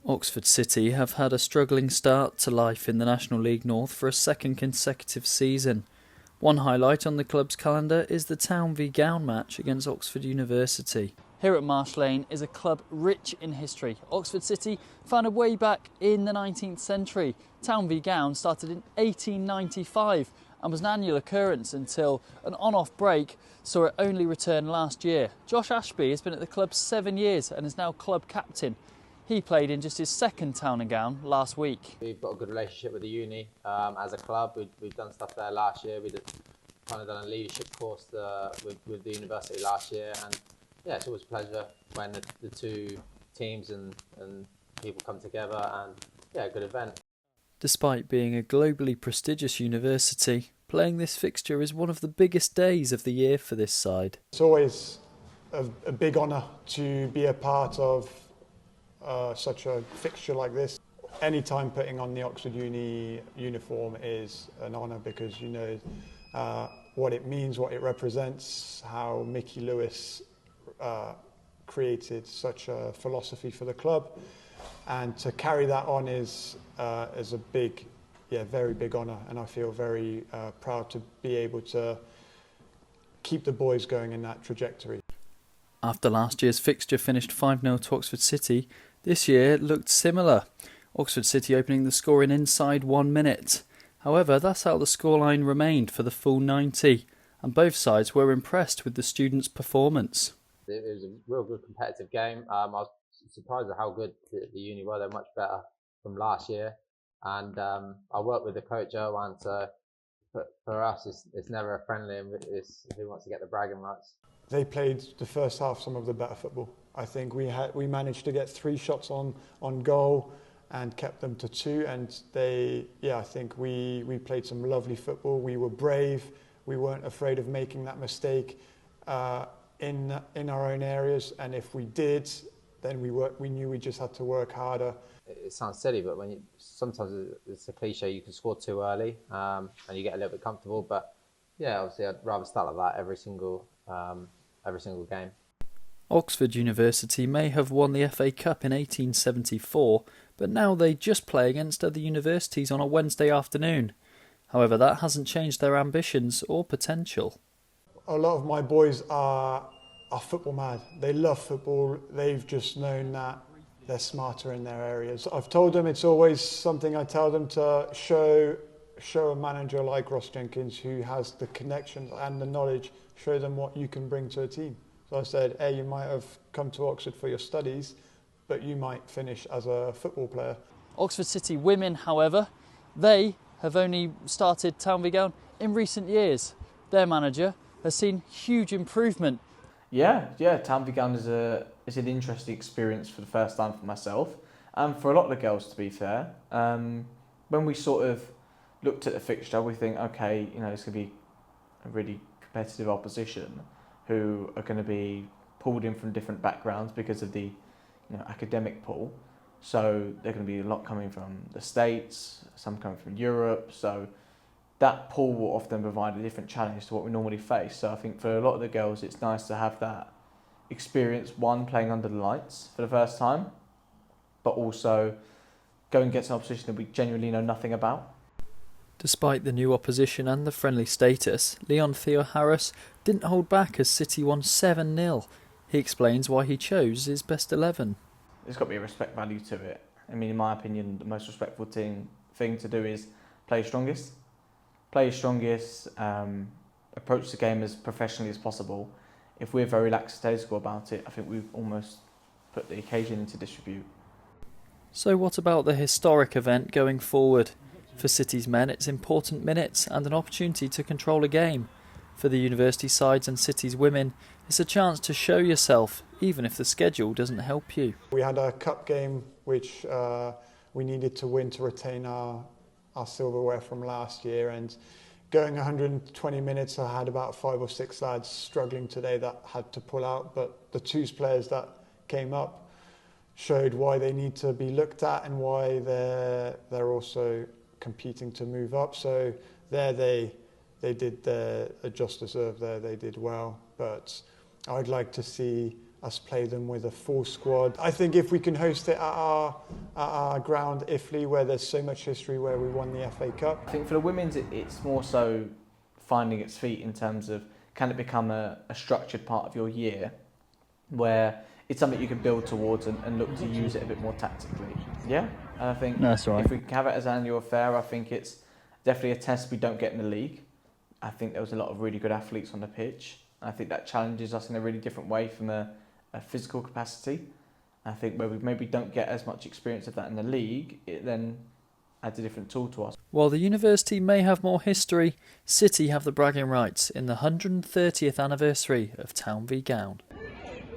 Oxford City have had a struggling start to life in the National League North for a second consecutive season. One highlight on the club's calendar is the Town v Gown match against Oxford University. Here at Marsh Lane is a club rich in history. Oxford City founded way back in the 19th century. Town v Gown started in 1895 and was an annual occurrence until an on-off break saw it only return last year. Josh Ashby has been at the club 7 years and is now club captain. He played in just his second Town and Gown last week. We've got a good relationship with the uni as a club. We've done stuff there last year. We kind of done a leadership course with the university last year, and yeah, it's always a pleasure when the two teams and people come together, and yeah, a good event. Despite being a globally prestigious university, playing this fixture is one of the biggest days of the year for this side. It's always a big honour to be a part of such a fixture like this. Anytime putting on the Oxford Uni uniform is an honour, because you know what it means, what it represents, how Mickey Lewis created such a philosophy for the club, and to carry that on is a big, very big honour, and I feel very proud to be able to keep the boys going in that trajectory. After last year's fixture finished 5-0 to Oxford City, this year looked similar. Oxford City opening the score in inside 1 minute. However, that's how the scoreline remained for the full 90, and both sides were impressed with the students' performance. It was a real good competitive game. I was surprised at how good the uni were. They're much better from last year. And I worked with the coach Erwan, so for us it's never a friendly, and it's who wants to get the bragging rights. They played the first half some of the better football. I think we managed to get 3 shots on goal and kept them to 2. And I think we played some lovely football. We were brave. We weren't afraid of making that mistake in our own areas. And if we did, then we knew we just had to work harder. It sounds silly, but sometimes it's a cliche. You can score too early and you get a little bit comfortable. But yeah, obviously I'd rather start like that every single game. Oxford University may have won the FA Cup in 1874, but now they just play against other universities on a Wednesday afternoon. However, that hasn't changed their ambitions or potential. A lot of my boys are football mad. They love football. They've just known that they're smarter in their areas. I've told them, it's always something I tell them, to show a manager like Ross Jenkins, who has the connections and the knowledge, show them what you can bring to a team. So I said, hey, you might have come to Oxford for your studies, but you might finish as a football player. Oxford City women, however, they have only started Town v Gown in recent years. Their manager has seen huge improvement. Yeah, Town v Gown is an interesting experience for the first time for myself, and for a lot of the girls, to be fair. When we sort of looked at the fixture, we think, okay, it's going to be a really competitive opposition who are going to be pulled in from different backgrounds because of the academic pool. So they're going to be a lot coming from the States, some coming from Europe. So that pool will often provide a different challenge to what we normally face. So I think for a lot of the girls, it's nice to have that experience, one, playing under the lights for the first time, but also going against an opposition that we genuinely know nothing about. Despite the new opposition and the friendly status, Leon Theo Harris didn't hold back as City won 7-0. He explains why he chose his best 11. There's got to be a respect value to it. I mean, in my opinion, the most respectful thing to do is play strongest. Play strongest, approach the game as professionally as possible. If we're very lackadaisical about it, I think we've almost put the occasion into disrepute. So what about the historic event going forward? For City's men, it's important minutes and an opportunity to control a game. For the university sides and City's women, it's a chance to show yourself, even if the schedule doesn't help you. We had a cup game which we needed to win to retain our silverware from last year, and going 120 minutes, I had about 5 or 6 lads struggling today that had to pull out, but the 2 players that came up showed why they need to be looked at and why they're also competing to move up. So there they did their just deserved there. They did well, but I'd like to see us play them with a full squad. I think if we can host it at at our ground, Iffley, where there's so much history, where we won the FA Cup. I think for the women's, it's more so finding its feet in terms of can it become a structured part of your year where it's something you can build towards and look to use it a bit more tactically. Yeah, and I think That's right. if we have it as an annual affair, I think it's definitely a test we don't get in the league. I think there was a lot of really good athletes on the pitch. I think that challenges us in a really different way from a physical capacity. I think where we maybe don't get as much experience of that in the league, it then adds a different tool to us. While the university may have more history, City have the bragging rights in the 130th anniversary of Town v Gown.